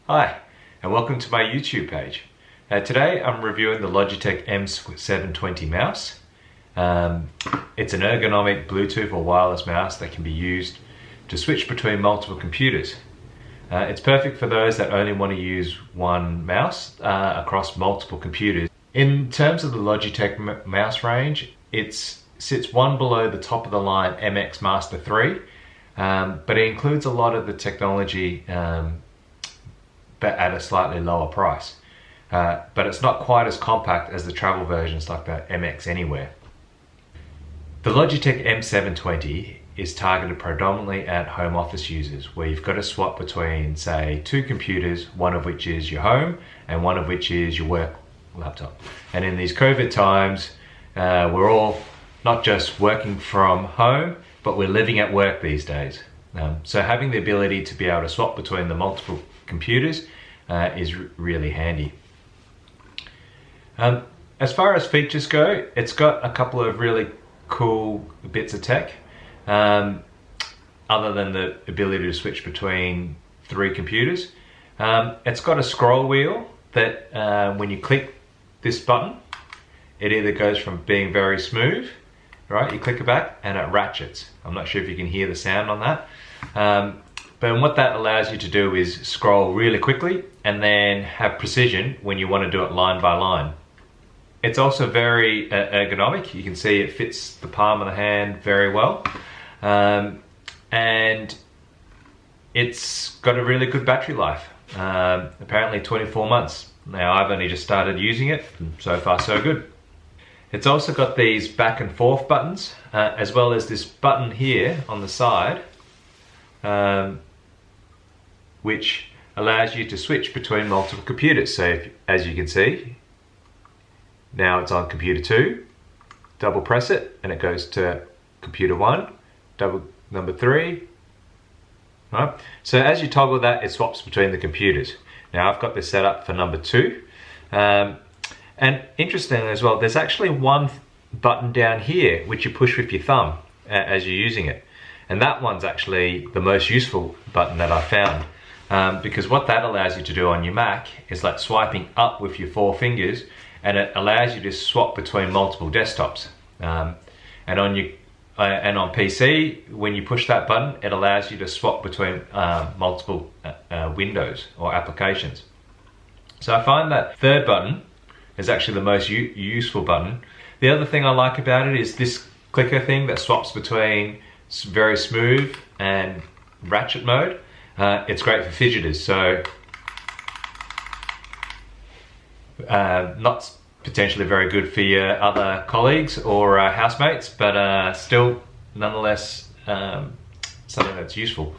Hi, and welcome to my YouTube page. Today I'm reviewing the Logitech M720 mouse. It's an ergonomic Bluetooth or wireless mouse that can be used to switch between multiple computers. It's perfect for those that only want to use one mouse across multiple computers. In terms of the Logitech mouse range, it sits one below the top of the line MX Master 3, but it includes a lot of the technology but at a slightly lower price. But it's not quite as compact as the travel versions like the MX Anywhere. The Logitech M720 is targeted predominantly at home office users, where you've got to swap between, say, two computers, one of which is your home and one of which is your work laptop. And in these COVID times, we're all not just working from home, but we're living at work these days. So having the ability to be able to swap between the multiple computers is really handy. As far as features go, it's got a couple of really cool bits of tech, other than the ability to switch between three computers. It's got a scroll wheel that when you click this button, it either goes from being very smooth, right, you click it back and it ratchets. I'm not sure if you can hear the sound on that. But what that allows you to do is scroll really quickly and then have precision when you want to do it line by line. It's also very ergonomic. You can see it fits the palm of the hand very well. And it's got a really good battery life. Apparently 24 months. Now I've only just started using it, and so far so good. It's also got these back and forth buttons, as well as this button here on the side, which allows you to switch between multiple computers. So as you can see, now it's on computer 2, double press it and it goes to computer 1, number 3. Right? So as you toggle that, it swaps between the computers. Now I've got this set up for number 2. And interestingly as well, there's actually one button down here which you push with your thumb as you're using it. And that one's actually the most useful button that I found. Because what that allows you to do on your Mac is like swiping up with your 4 fingers, and it allows you to swap between multiple desktops. And on PC, when you push that button, it allows you to swap between multiple windows or applications. So I find that third button is actually the most useful button. The other thing I like about it is this clicker thing that swaps between very smooth and ratchet mode. It's great for fidgeters, so not potentially very good for your other colleagues or housemates, but still nonetheless something that's useful.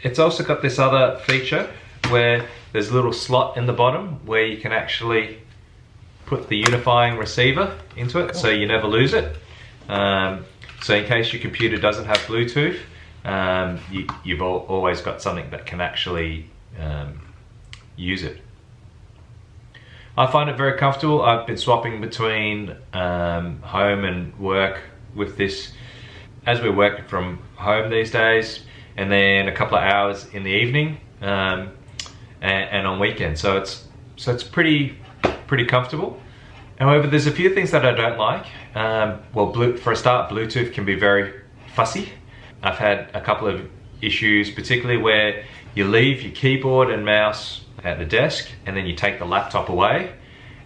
It's also got this other feature where there's a little slot in the bottom where you can actually put the unifying receiver into it, so you never lose it. So in case your computer doesn't have Bluetooth, you've always got something that can actually use it. I find it very comfortable. I've been swapping between home and work with this as we're working from home these days, and then a couple of hours in the evening and on weekends. So it's pretty comfortable. However, there's a few things that I don't like. Well, for a start, Bluetooth can be very fussy. I've had a couple of issues, particularly where you leave your keyboard and mouse at the desk and then you take the laptop away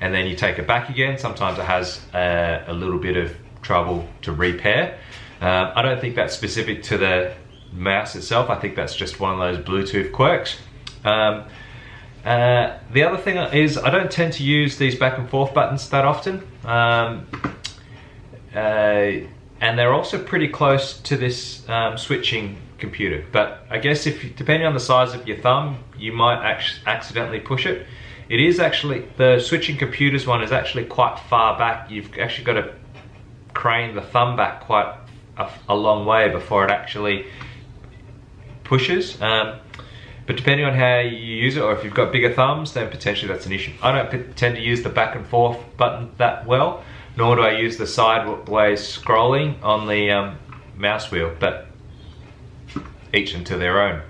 and then you take it back again. Sometimes it has a little bit of trouble to repair. I don't think that's specific to the mouse itself. I think that's just one of those Bluetooth quirks. The other thing is I don't tend to use these back and forth buttons that often. And they're also pretty close to this switching computer. But I guess depending on the size of your thumb, you might accidentally push it. It is actually, the switching computers one is actually quite far back. You've actually got to crane the thumb back quite a long way before it actually pushes. But depending on how you use it, or if you've got bigger thumbs, then potentially that's an issue. I don't tend to use the back and forth button that well, nor do I use the sideways scrolling on the mouse wheel, but each into their own.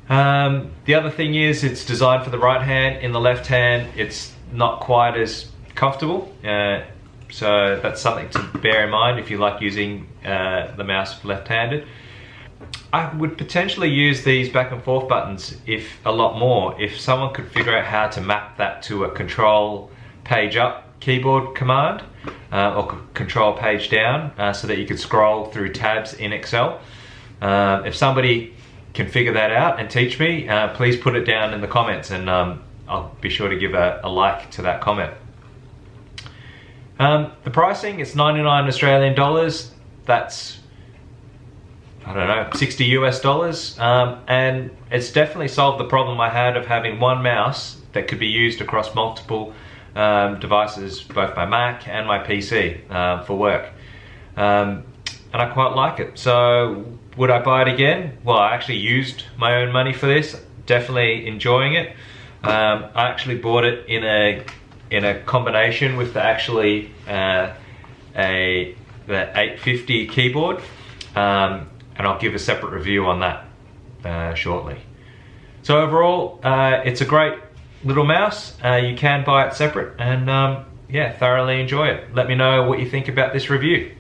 The other thing is it's designed for the right hand. In the left hand, it's not quite as comfortable. So that's something to bear in mind if you like using the mouse left-handed. I would potentially use these back and forth buttons a lot more if someone could figure out how to map that to a control page up keyboard command or control page down so that you could scroll through tabs in Excel. If somebody can figure that out and teach me, please put it down in the comments, and I'll be sure to give a like to that comment. The pricing is 99 Australian dollars. That's, I don't know, 60 US dollars. And it's definitely solved the problem I had of having one mouse that could be used across multiple devices, both my Mac and my PC for work. And I quite like it. So would I buy it again? Well, I actually used my own money for this. Definitely enjoying it. I actually bought it in a combination with the 850 keyboard, and I'll give a separate review on that shortly. So overall, it's a great little mouse. You can buy it separate, and yeah, thoroughly enjoy it. Let me know what you think about this review.